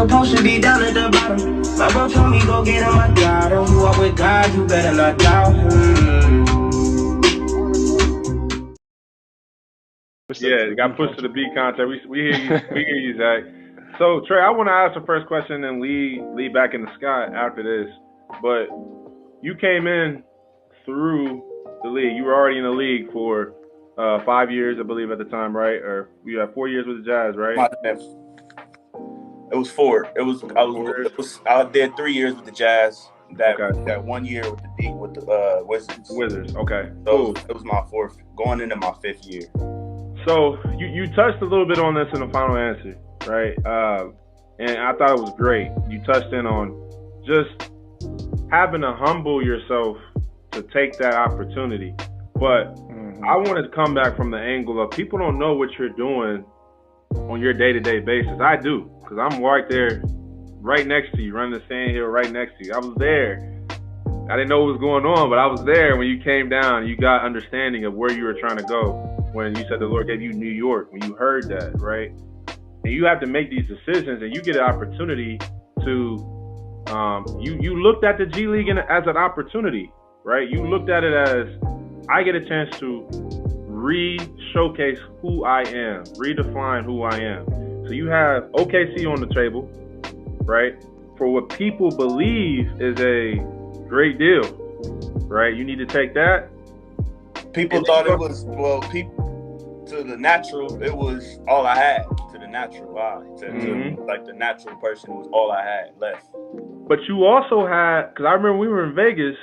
supposed to be down at the bottom. My bro told me go get him, I got him. Walk with God, you better not doubt him. Yeah, got pushed to the beat contest. We hear you. We hear you, Zach. So Trey, I want to ask the first question and lead back into Scott after this. But you came in through the league. You were already in the league for 5 years, I believe, at the time, right? Or you had 4 years with the Jazz, right? It was 4. I did 3 years with the Jazz. That 1 year with the Wizards. Wizards, okay. So Cool. it was my 4th, going into my 5th year. So you touched a little bit on this in the final answer, right? And I thought it was great. You touched in on just having to humble yourself to take that opportunity. But I wanted to come back from the angle of people don't know what you're doing on your day-to-day basis. I do, because I'm right there, right next to you, running the sand hill right next to you. I was there. I didn't know what was going on, but I was there when you came down. You got understanding of where you were trying to go when you said the Lord gave you New York, when you heard that, right? And you have to make these decisions, and you get an opportunity to, you looked at the G League as an opportunity, right? You looked at it as, I get a chance to re-showcase who I am, redefine who I am. So you have OKC on the table, right? For what people believe is a great deal, right? You need to take that. People thought it was, to the natural, it was all I had. To the natural eye, to like the natural person, was all I had left. But you also had, because I remember we were in Vegas,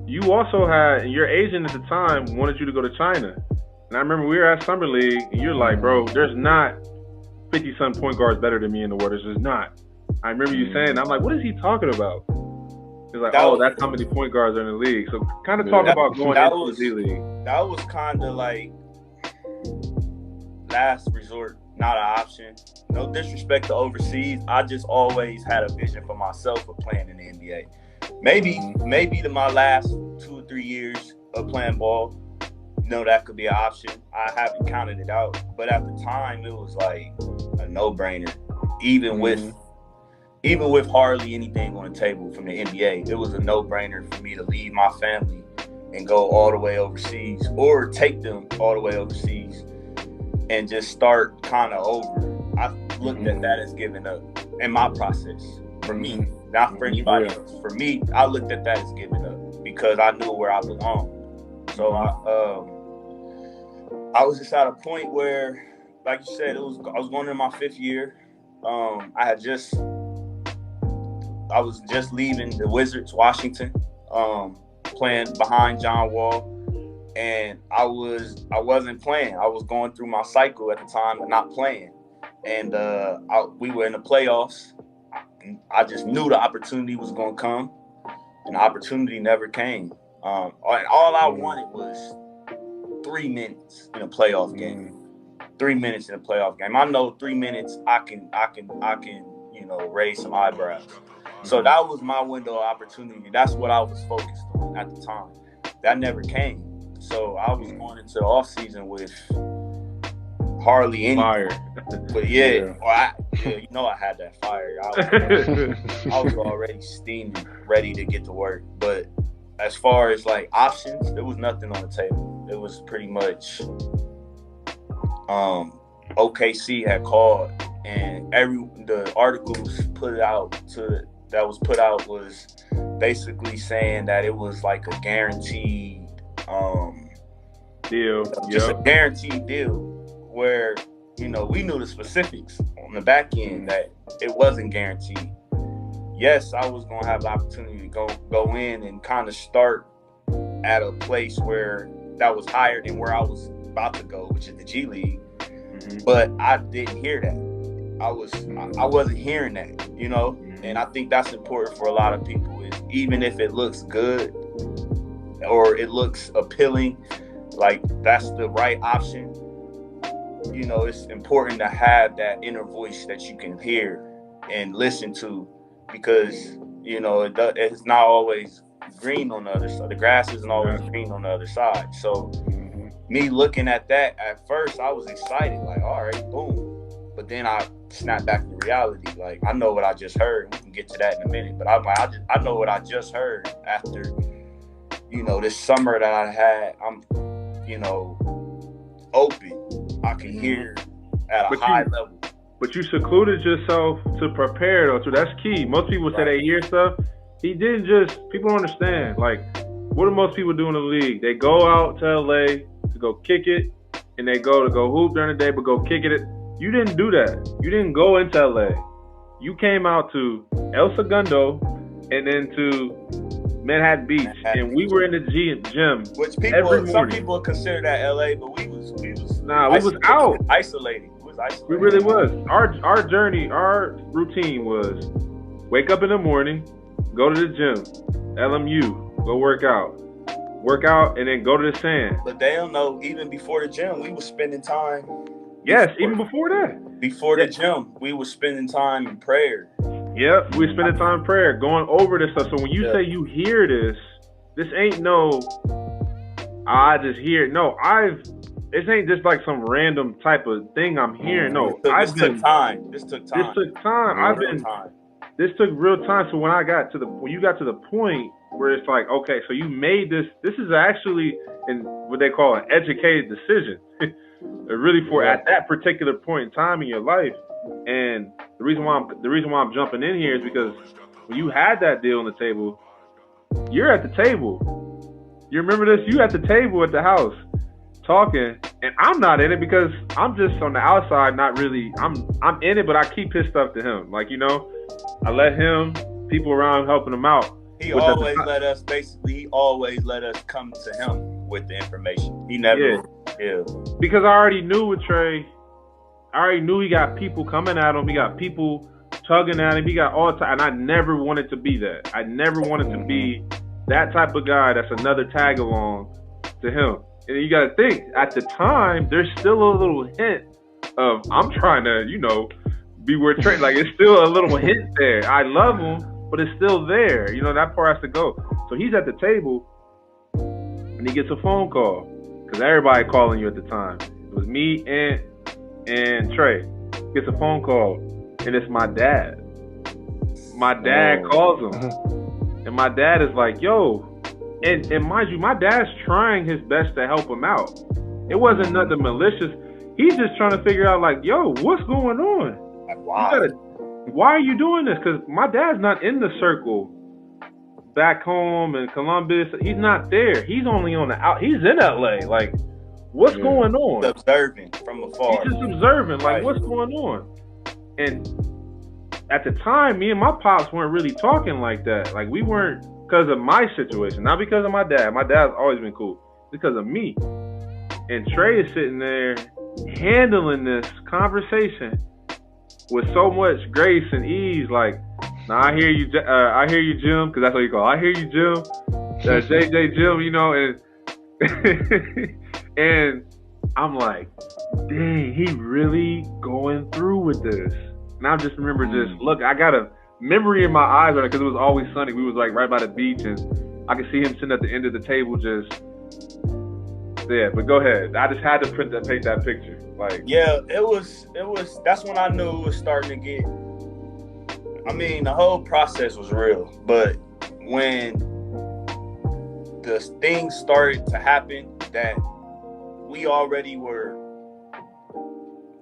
you also had, and your agent at the time wanted you to go to China. And I remember we were at Summer League, and you're like, bro, there's not 50-some point guards better than me in the world. There's just not. I remember you saying, I'm like, what is he talking about? He's like, that's how many point guards are in the league. So kind of talk about going into the G League. That was kind of like last resort, not an option. No disrespect to overseas. I just always had a vision for myself of playing in the NBA. Maybe to my last 2 or 3 years of playing ball, that could be an option. I haven't counted it out. But at the time, it was like a no-brainer. Even with hardly anything on the table from the NBA, it was a no-brainer for me to leave my family and go all the way overseas, or take them all the way overseas and just start kind of over. I looked at that as giving up in my process. For me, not for anybody else. For me, I looked at that as giving up because I knew where I belonged. So I was just at a point where, like you said, I was going into my 5th year. I was just leaving the Wizards, Washington, playing behind John Wall, and I wasn't playing. I was going through my cycle at the time of not playing, and we were in the playoffs. I just knew the opportunity was going to come, and the opportunity never came. All I wanted was 3 minutes in a playoff game. 3 minutes in a playoff game. I know 3 minutes I can raise some eyebrows. So that was my window of opportunity. That's what I was focused on at the time. That never came. So I was going into the off season with hardly any fire. But I had that fire. I was already steaming, ready to get to work. But as far as like options, there was nothing on the table. It was pretty much OKC had called, and the articles that was put out was basically saying that it was like a guaranteed deal. Just a guaranteed deal where, we knew the specifics on the back end that it wasn't guaranteed. Yes, I was going to have the opportunity to go in and kind of start at a place where that was higher than where I was about to go, which is the G League. But I didn't hear that. I wasn't hearing that, and I think that's important for a lot of people, is even if it looks good or it looks appealing, like that's the right option, it's important to have that inner voice that you can hear and listen to, because it's not always green on the other side. The grass isn't always green on the other side. So me looking at that, at first I was excited, like, all right, boom. But But then I snapped back to reality. Like, I know what I just heard. We can get to that in a minute. But I'm like, I know what I just heard after, you know, this summer that I had. I'm, you know, open. I can hear at a high level. But you secluded yourself to prepare, though. So that's key. Most people say they hear stuff. He didn't just. People don't understand. Like, what do most people do in the league? They go out to LA to go kick it, and they go hoop during the day, but go kick it. You didn't do that. You didn't go into LA. You came out to El Segundo and then to Manhattan Beach, and we were in the gym. Which some people consider that LA, but we was out. Isolated. We really was. Our journey, our routine was wake up in the morning, go to the gym, LMU, go work out, and then go to the sand. But they don't know, even before the gym, we was spending time. Yes, even before that. Before the gym, we was spending time in prayer. Yep, we spending time in prayer, going over this stuff. So when you say you hear this ain't no, I just hear it. No, this ain't just like some random type of thing I'm hearing. No, this took time. This took time. This took real time. So when you got to the point where it's like, okay, so you made this. This is actually in what they call an educated decision, really for at that particular point in time in your life. And the reason why I'm jumping in here is because when you had that deal on the table, you're at the table. You remember this? You at the table at the house, talking, and I'm not in it because I'm just on the outside, not really. I'm in it, but I keep his stuff to him. Like, you know, I let him, people around helping him out. He always let us come to him with the information. He never, Because I already knew with Trey, I already knew he got people coming at him. He got people tugging at him. He got all time, and I never wanted to be that. I never wanted to be that type of guy that's another tag along to him. And you got to think, at the time, there's still a little hint of, I'm trying to, you know, be where Trey, like, it's still a little hint there. I love him, but it's still there. You know, that part has to go. So he's at the table, and he gets a phone call, because everybody calling you at the time. It was me and Trey. Gets a phone call, and it's my dad. My dad calls him, and my dad is like, yo, and mind you, my dad's trying his best to help him out. It wasn't nothing malicious. He's just trying to figure out, like, yo, what's going on? Why are you doing this? Because my dad's not in the circle back home in Columbus. He's not there. He's only on the out. He's in LA. Like, what's going on? He's observing from afar. He's just observing, like, what's going on? And at the time, me and my pops weren't really talking like that. Like, we weren't, because of my situation, not because of my dad. My dad's always been cool. Because of me. And Trey is sitting there handling this conversation with so much grace and ease. Like, nah, I hear you, Jim, because that's what you call it. I hear you, Jim. That's JJ Jim, you know, and I'm like, dang, he really going through with this. And I just remember look, I got a memory in my eyes on it because it was always sunny. We was like right by the beach, and I could see him sitting at the end of the table just, but go ahead. I just had to paint that picture. Like, yeah, it was, that's when I knew it was starting to get, I mean, the whole process was real, but when the things started to happen that we already were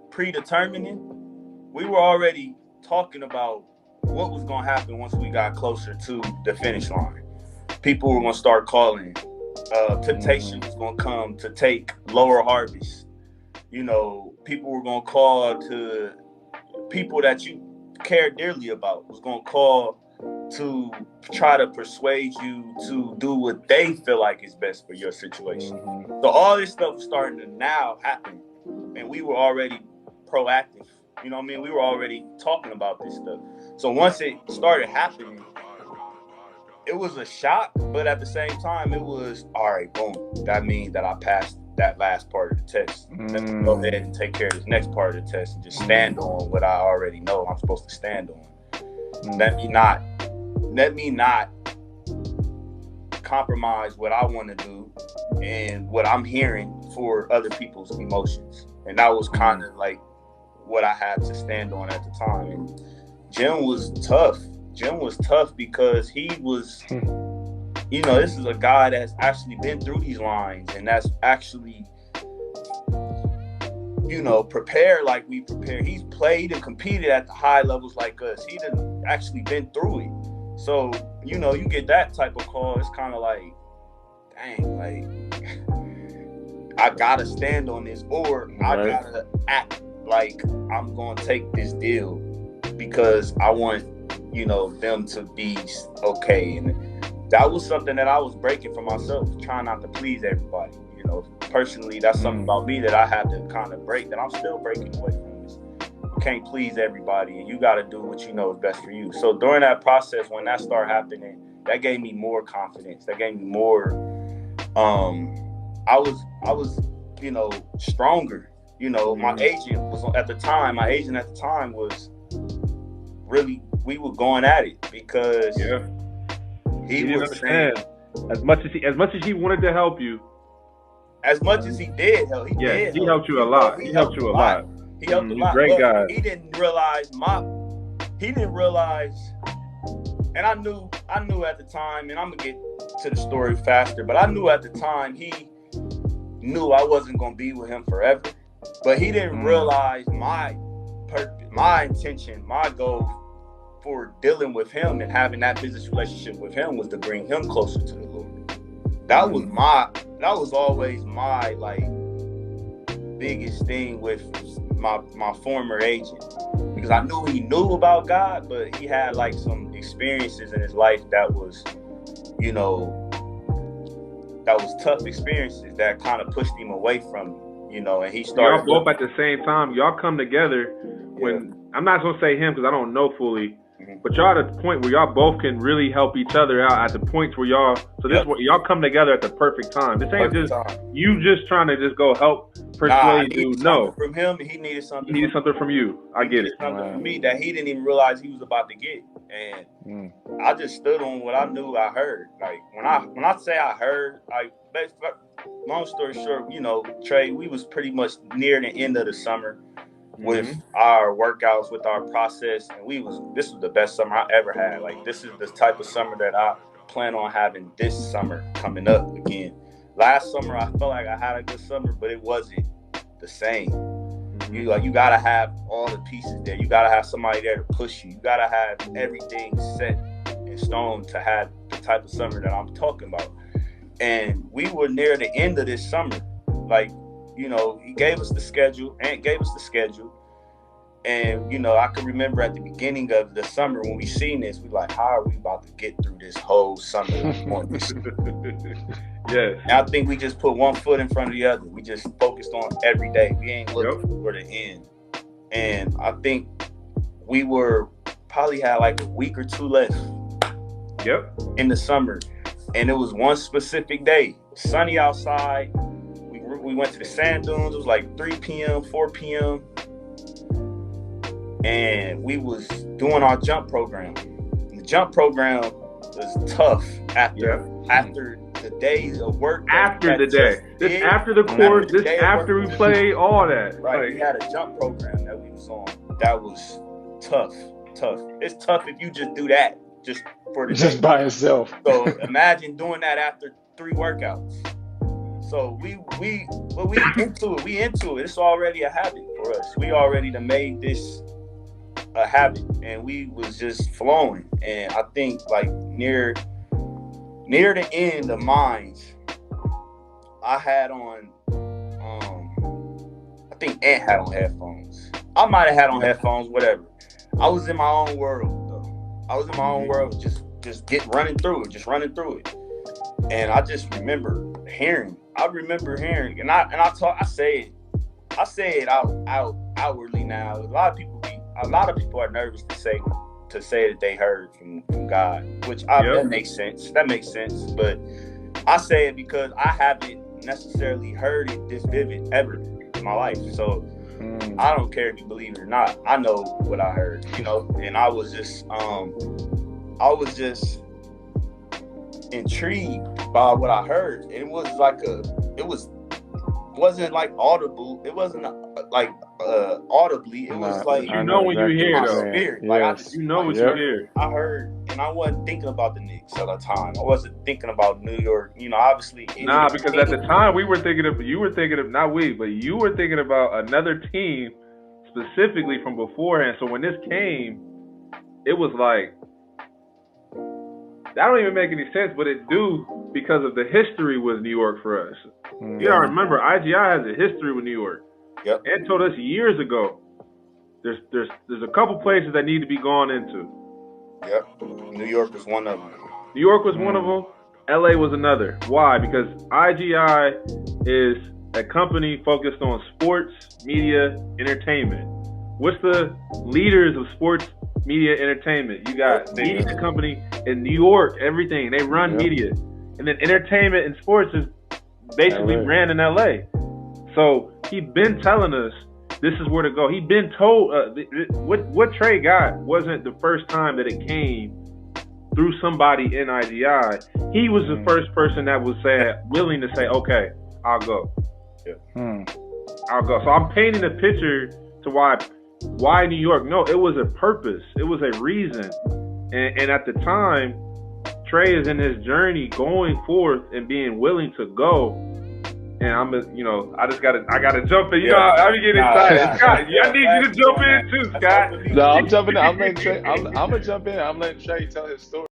predetermining, we were already talking about what was going to happen once we got closer to the finish line. People were going to start calling. Temptation was going to come to take lower harvest. You know, people were going to call to people that you care dearly about, was going to call to try to persuade you to do what they feel like is best for your situation. So all this stuff was starting to now happen, and we were already proactive. You know what I mean? We were already talking about this stuff. So once it started happening, it was a shock, but at the same time, it was, all right, boom. That means that I passed that last part of the test. Let me go ahead and take care of this next part of the test and just stand on what I already know I'm supposed to stand on. Let me not compromise what I want to do and what I'm hearing for other people's emotions. And that was kind of like what I had to stand on at the time. And Jim was tough. Jim was tough because he was, you know, this is a guy that's actually been through these lines and that's actually, you know, prepared like we prepare. He's played and competed at the high levels like us. He done actually been through it. So, you know, you get that type of call, it's kind of like, dang, like, I gotta stand on this, or I gotta act like I'm gonna take this deal because I want, you know, them to be okay. And that was something that I was breaking for myself, trying not to please everybody. You know, personally, that's something about me that I had to kind of break, that I'm still breaking away from this. You can't please everybody, and you got to do what you know is best for you. So during that process, when that started happening, that gave me more confidence. That gave me more. I was, you know, stronger. You know, my agent at the time was really, we were going at it because he was saying, as much as he wanted to help you, as much as he did help, he helped you a lot. He helped you a lot. He helped a lot. Great guy. He didn't realize, and I knew at the time, and I'm gonna get to the story faster, but I knew at the time he knew I wasn't gonna be with him forever. But he didn't realize my purpose, my intention, my goal for dealing with him and having that business relationship with him was to bring him closer to the Lord. That was always my like biggest thing with my former agent, because I knew he knew about God, but he had like some experiences in his life that was, you know, that was tough experiences that kind of pushed him away from me. You know, and he started. Y'all both at the same time. Y'all come together when I'm not gonna say him because I don't know fully, but y'all at the point where y'all both can really help each other out at the points where y'all. So this y'all come together at the perfect time. This ain't just you just trying to just go help persuade dude. No, from him, he needed something. He needed something from you. I get it. Something from me that he didn't even realize he was about to get, and I just stood on what I knew I heard. Like when I say I heard, like. Long story short, you know, Trey, we was pretty much near the end of the summer with our workouts, with our process, and this was the best summer I ever had. Like, this is the type of summer that I plan on having this summer coming up again. Last summer, I felt like I had a good summer, but it wasn't the same. You gotta have all the pieces there. You gotta have somebody there to push you. You gotta have everything set in stone to have the type of summer that I'm talking about. And we were near the end of this summer. Like, you know, he gave us the schedule. And, you know, I can remember at the beginning of the summer when we seen this, we like, how are we about to get through this whole summer on this? Yes. And I think we just put one foot in front of the other. We just focused on every day. We ain't looking for the end. And I think we probably had like a week or two left in the summer. And it was one specific day, sunny outside. We went to the sand dunes. It was like 3 p.m., 4 p.m. And we was doing our jump program. And the jump program was tough after the days of work. After the day. This after the course. This after we played, all that. Right. Like, we had a jump program that we was on. That was tough. It's tough if you just do that. Just for the just by itself. So imagine doing that after 3 workouts. So we into it. We into it. It's already a habit for us. We already done made this a habit, and we was just flowing. And I think like near the end of mine, I had on. I think Ant had on headphones. I might have had on headphones. Whatever. I was in my own world. I was in my own world, just running through it. And I just remember hearing, and I say it outwardly now. A lot of people are nervous to say that they heard from God, which that makes sense. But I say it because I haven't necessarily heard it this vivid ever in my life. So I don't care if you believe it or not. I know what I heard, you know, and I was just intrigued by what I heard. And it was wasn't like audible. It wasn't like audibly. It was like you know when you hear though. Spirit. Yes. Like You know what you hear. I heard, and I wasn't thinking about the Knicks at the time. I wasn't thinking about New York. You know, obviously. Nah, because at the time you were thinking of you were thinking about another team specifically from beforehand. So when this came, it was like that don't even make any sense, but it do because of the history with New York for us. You gotta remember, IGI has a history with New York. Yep. Ed told us years ago. There's a couple places that need to be gone into. Yep. New York was one of them. New York was one of them. LA was another. Why? Because IGI is a company focused on sports, media, entertainment. What's the leaders of sports, media, entertainment? You got media company in New York, everything. They run media. And then entertainment and sports is basically ran in LA. So he been telling us this is where to go. He been told what Trey got wasn't the first time that it came through somebody in IGI. He was the first person that was willing to say, okay, I'll go. I'll go. So I'm painting a picture to why New York. No, it was a purpose. It was a reason. And at the time, Trey is in his journey going forth and being willing to go. And I gotta jump in. You know, I be getting excited. Scott, I need you to jump in too, Scott. No, I'm jumping in. I'm letting Trey. I'm gonna jump in. I'm letting Trey tell his story.